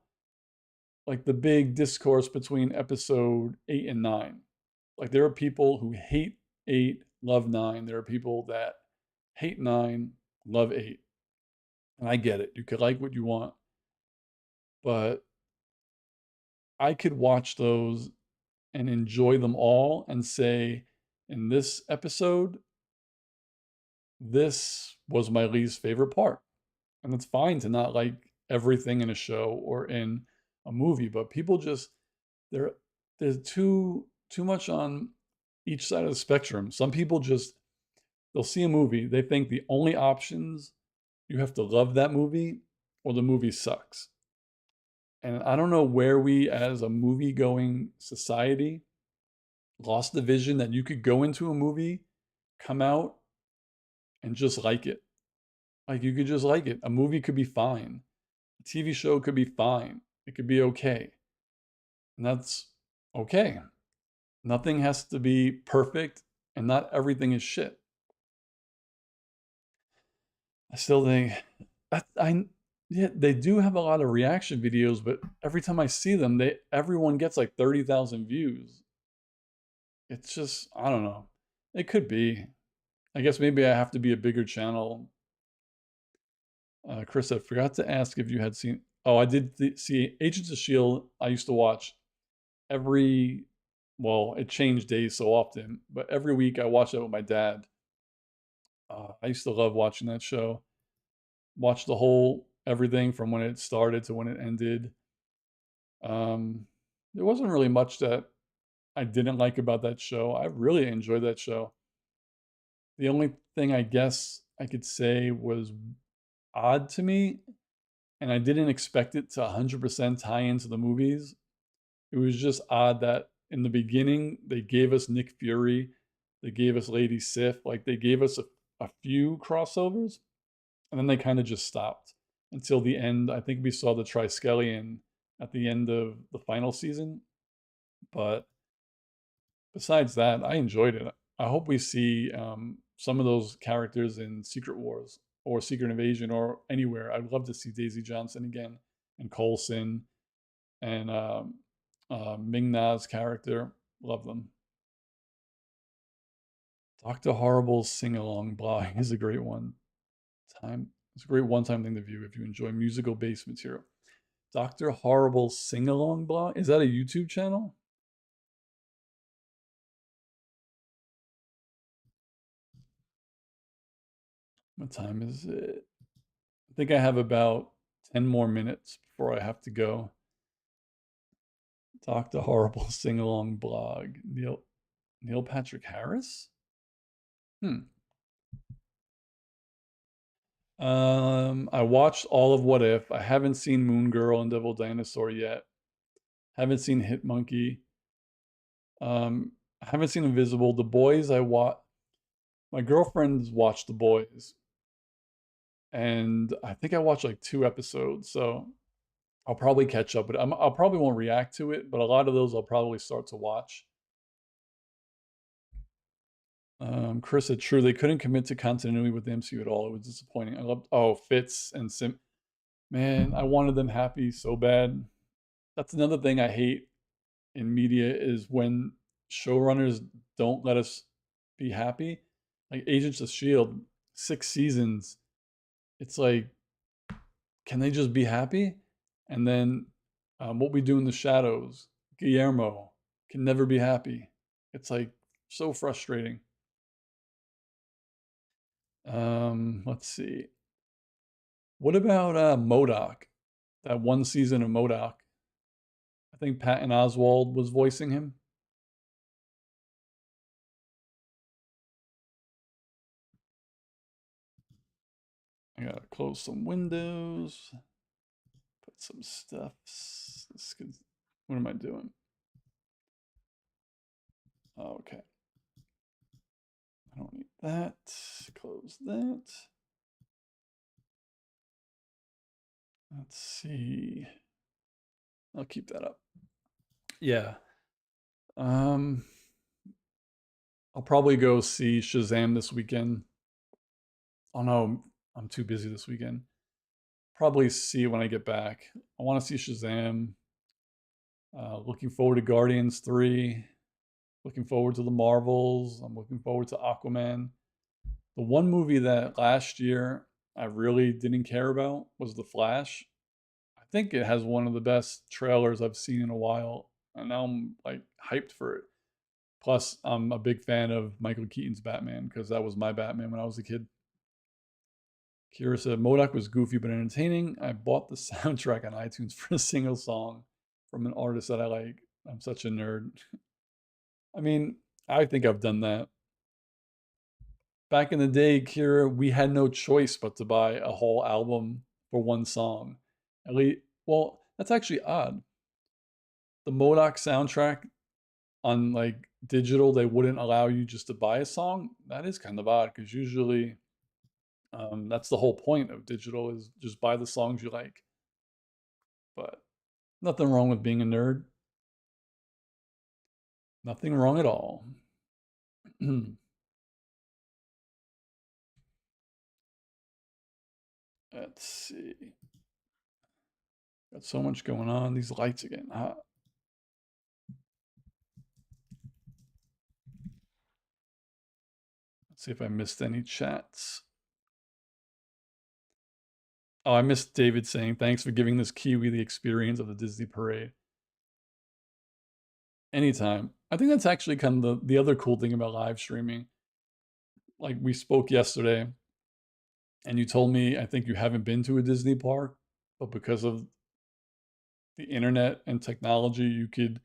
[SPEAKER 1] Like the big discourse between episode 8 and 9. Like there are people who hate 8, love 9. There are people that hate 9, love 8. And I get it. You could like what you want, but I could watch those and enjoy them all and say, in this episode, this was my least favorite part. And it's fine to not like everything in a show or in a movie, but people just there there's too much on each side of the spectrum. Some people just they'll see a movie, they think the only options you have to love that movie or the movie sucks. And I don't know where we as a movie going society lost the vision that you could go into a movie, come out and just like it. Like you could just like it. A movie could be fine. A TV show could be fine. It could be okay. And that's okay. Nothing has to be perfect and not everything is shit. I still think that I yeah, they do have a lot of reaction videos, but every time I see them, everyone gets like 30,000 views. It's just I don't know. It could be. I guess maybe I have to be a bigger channel. Chris, I forgot to ask if you had seen. Oh, I did see Agents of Shield. I used to watch every. Well, it changed days so often, but every week I watched it with my dad. I used to love watching that show. Watched the whole everything from when it started to when it ended. Um, there wasn't really much that I didn't like about that show. I really enjoyed that show. The only thing I guess I could say was odd to me, and I didn't expect it to 100% tie into the movies. It was just odd that in the beginning they gave us Nick Fury, they gave us Lady Sif, like they gave us a few crossovers, and then they kind of just stopped until the end. I think we saw the Triskelion at the end of the final season, but besides that, I enjoyed it. I hope we see some of those characters in Secret Wars or Secret Invasion or anywhere. I'd love to see Daisy Johnson again and Coulson and Ming Na's character. Love them. Dr. Horrible's sing along blog is a great one. It's a great one time thing to view if you enjoy musical based material. Dr. Horrible sing along blog? Is that a YouTube channel? What time is it? I think I have about 10 more minutes before I have to go. Dr. Horrible sing along blog. Neil Patrick Harris? Hmm. I watched all of What If. I haven't seen Moon Girl and Devil Dinosaur yet. Haven't seen Hit Monkey. I haven't seen Invisible. The Boys, my girlfriend's watched The Boys, and I think I watched like 2 episodes, so I'll probably catch up. But I'll probably won't react to it, but a lot of those I'll probably start to watch. Chris said, "True, they couldn't commit to continuity with the MCU at all. It was disappointing. I loved Fitz and Sim. Man, I wanted them happy so bad. That's another thing I hate in media is when showrunners don't let us be happy. Like Agents of Shield, 6 seasons. It's like, can they just be happy? And then What We Do in the Shadows, Guillermo can never be happy. It's like so frustrating. Let's see. What about MODOK? That one season of MODOK. I think Patton Oswalt was voicing him. I gotta close some windows. Put some stuff. What am I doing? Oh, okay. I don't need that. Close that. Let's see. I'll keep that up. Yeah. I'll probably go see Shazam this weekend. Oh no, I'm too busy this weekend. Probably see it when I get back. I want to see Shazam. Looking forward to Guardians 3. Looking forward to the Marvels. I'm looking forward to Aquaman. The one movie that last year I really didn't care about was The Flash. I think it has one of the best trailers I've seen in a while, and now I'm like hyped for it. Plus, I'm a big fan of Michael Keaton's Batman because that was my Batman when I was a kid. Kira said MODOK was goofy but entertaining. I bought the soundtrack on iTunes for a single song from an artist that I like. I'm such a nerd. I mean, I think I've done that. Back in the day, Kira, we had no choice but to buy a whole album for one song. At least, well, that's actually odd. The MODOK soundtrack on like digital, they wouldn't allow you just to buy a song. That is kind of odd because usually that's the whole point of digital is just buy the songs you like. But nothing wrong with being a nerd. Nothing wrong at all. Let's see. Got so much going on. These lights are getting hot. Let's see if I missed any chats. Oh, I missed David saying, thanks for giving this Kiwi the experience of the Disney parade. Anytime. I think that's actually kind of the other cool thing about live streaming. Like we spoke yesterday, and you told me I think you haven't been to a Disney park, but because of the internet and technology, you could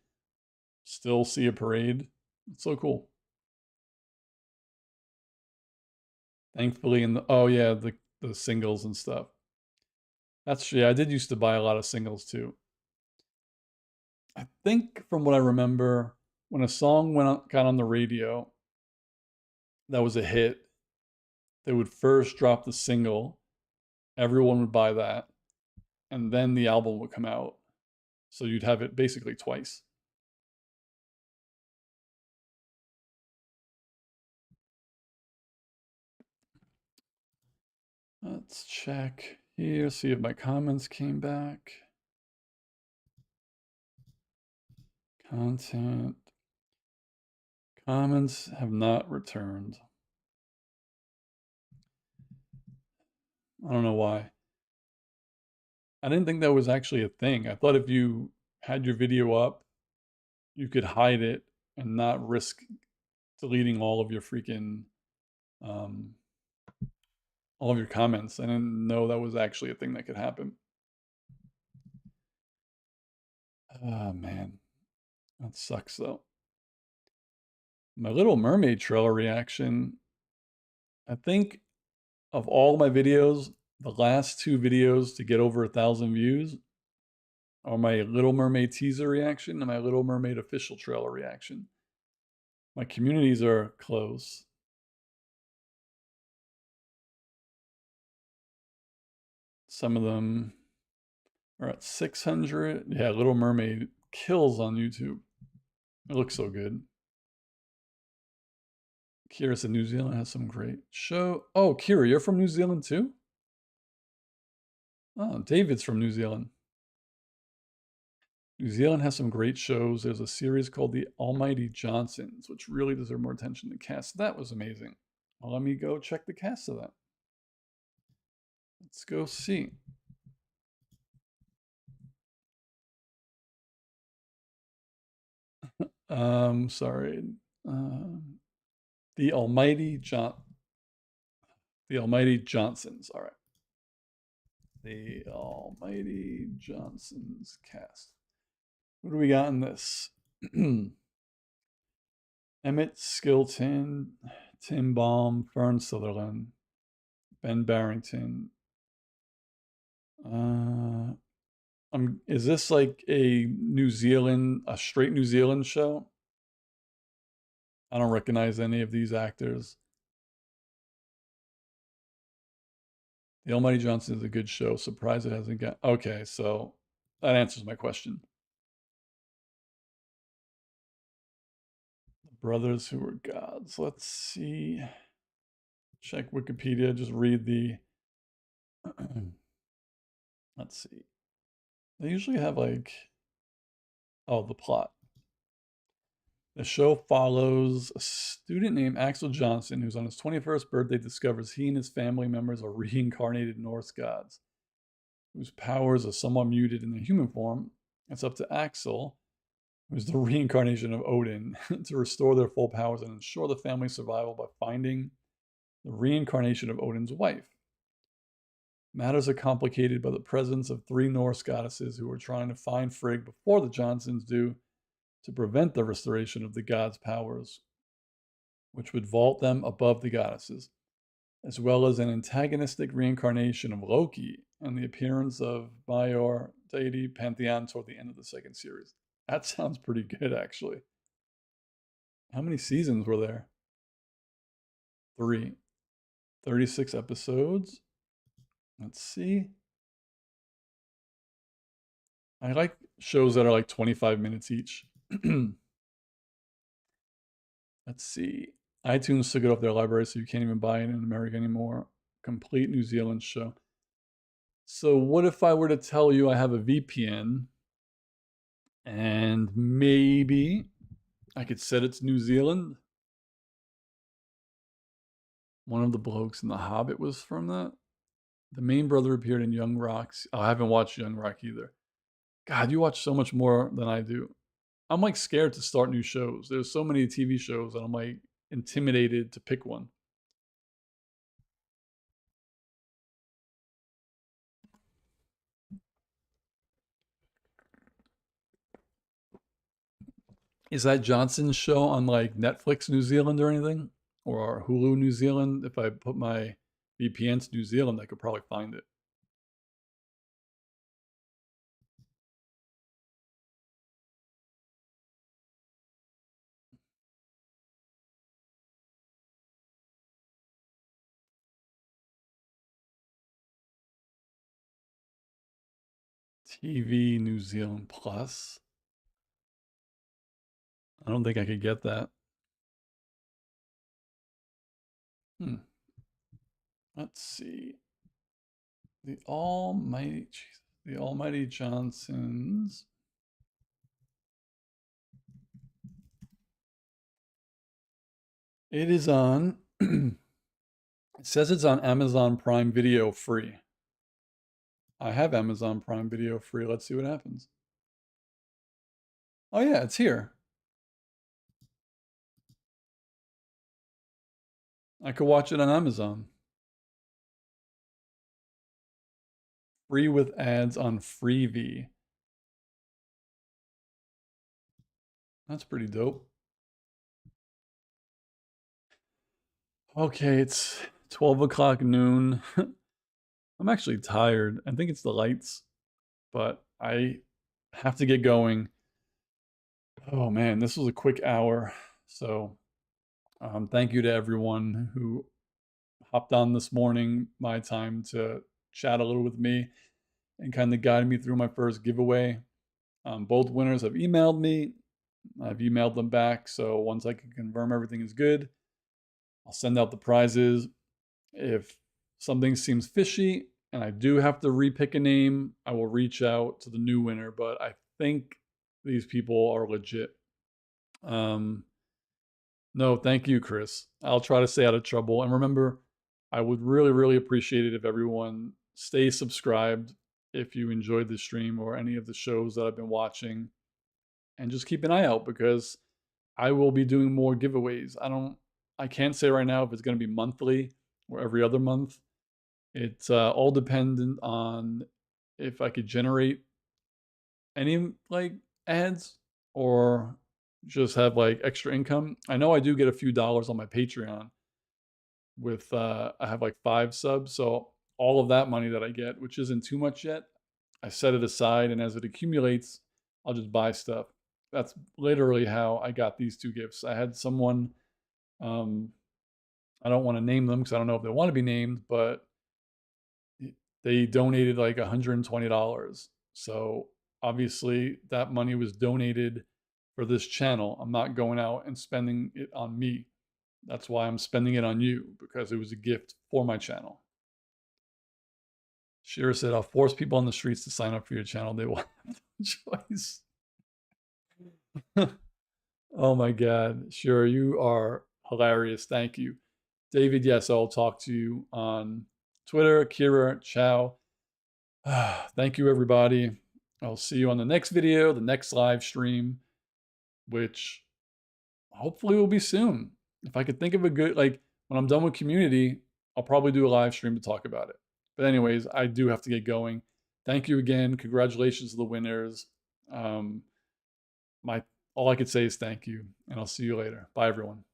[SPEAKER 1] still see a parade. It's so cool. Thankfully, oh yeah, the singles and stuff. That's yeah, I did used to buy a lot of singles too. I think from what I remember, when a song got on the radio that was a hit, they would first drop the single, everyone would buy that, and then the album would come out. So you'd have it basically twice. Let's check here, see if my comments came back. Content. Comments have not returned. I don't know why. I didn't think that was actually a thing. I thought if you had your video up, you could hide it and not risk deleting all of your freaking all of your comments. I didn't know that was actually a thing that could happen. Oh man, that sucks though. My Little Mermaid trailer reaction. I think of all my videos, the last 2 videos to get over 1,000 views or my Little Mermaid teaser reaction and my Little Mermaid official trailer reaction. My communities are close. Some of them are at 600. Yeah, Little Mermaid kills on YouTube. It looks so good. Kira said New Zealand has some great show. Oh, Kira, you're from New Zealand too? Oh, David's from New Zealand. New Zealand has some great shows. There's a series called The Almighty Johnsons, which really deserve more attention than cast. That was amazing. Well, let me go check the cast of that. Let's go see. Sorry. The Almighty Johnsons. All right. The Almighty Johnsons cast. What do we got in this? Emmett Skilton, Tim Baum, Fern Sutherland, Ben Barrington. Is this like a straight New Zealand show? I don't recognize any of these actors. The Almighty Johnson is a good show. Surprised it hasn't got. Okay, so that answers my question. The brothers who were gods. Let's see. Check Wikipedia. Just read the. Let's see. They usually have like. Oh, the plot. The show follows a student named Axel Johnson, who's on his 21st birthday discovers he and his family members are reincarnated Norse gods, whose powers are somewhat muted in their human form. It's up to Axel, who's the reincarnation of Odin, to restore their full powers and ensure the family's survival by finding the reincarnation of Odin's wife. Matters are complicated by the presence of 3 Norse goddesses who are trying to find Frigg before the Johnsons do, to prevent the restoration of the gods' powers, which would vault them above the goddesses, as well as an antagonistic reincarnation of Loki and the appearance of Bajor deity pantheon toward the end of the second series. That sounds pretty good, actually. How many seasons were there? 3. 36 episodes. Let's see. I like shows that are like 25 minutes each. Let's see. iTunes took it off their library, so you can't even buy it in America anymore. Complete New Zealand show. So what if I were to tell you I have a VPN and maybe I could set it to New Zealand? One of the blokes in The Hobbit was from that. The main brother appeared in Young Rock's. Oh, I haven't watched Young Rock either. God, you watch so much more than I do. I'm like scared to start new shows. There's so many TV shows that I'm like intimidated to pick one. Is that Johnson's show on like Netflix New Zealand or anything? Or Hulu New Zealand? If I put my VPN to New Zealand, I could probably find it. TV New Zealand Plus. I don't think I could get that. Let's see. The Almighty Johnsons. It is on. It says it's on Amazon Prime Video free. I have Amazon Prime Video free. Let's see what happens. Oh yeah, it's here. I could watch it on Amazon. Free with ads on Freevee. That's pretty dope. Okay, it's 12 o'clock noon. I'm actually tired. I think it's the lights, but I have to get going. Oh man, this was a quick hour. So thank you to everyone who hopped on this morning, my time, to chat a little with me and kind of guided me through my first giveaway. Both winners have emailed me. I've emailed them back. So once I can confirm everything is good, I'll send out the prizes. If something seems fishy and I do have to repick a name, I will reach out to the new winner. But I think these people are legit. No, thank you, Chris. I'll try to stay out of trouble. And remember, I would really, really appreciate it if everyone stays subscribed if you enjoyed the stream or any of the shows that I've been watching. And just keep an eye out because I will be doing more giveaways. I can't say right now if it's going to be monthly or every other month. It's all dependent on if I could generate any like ads or just have like extra income. I know I do get a few dollars on my Patreon with I have like 5 subs, so all of that money that I get, which isn't too much yet, I set it aside, and as it accumulates, I'll just buy stuff. That's literally how I got these 2 gifts. I had someone, um, I don't want to name them because I don't know if they want to be named, but they donated like $120. So obviously that money was donated for this channel. I'm not going out and spending it on me. That's why I'm spending it on you, because it was a gift for my channel. Shira said, I'll force people on the streets to sign up for your channel. They will have no choice. Oh my God. Shira, you are hilarious. Thank you. David, yes, I'll talk to you on Twitter. Kira, ciao. Thank you, everybody. I'll see you on the next video, the next live stream, which hopefully will be soon. If I could think of a good, like when I'm done with community, I'll probably do a live stream to talk about it. But anyways, I do have to get going. Thank you again. Congratulations to the winners. My all I could say is thank you, and I'll see you later. Bye, everyone.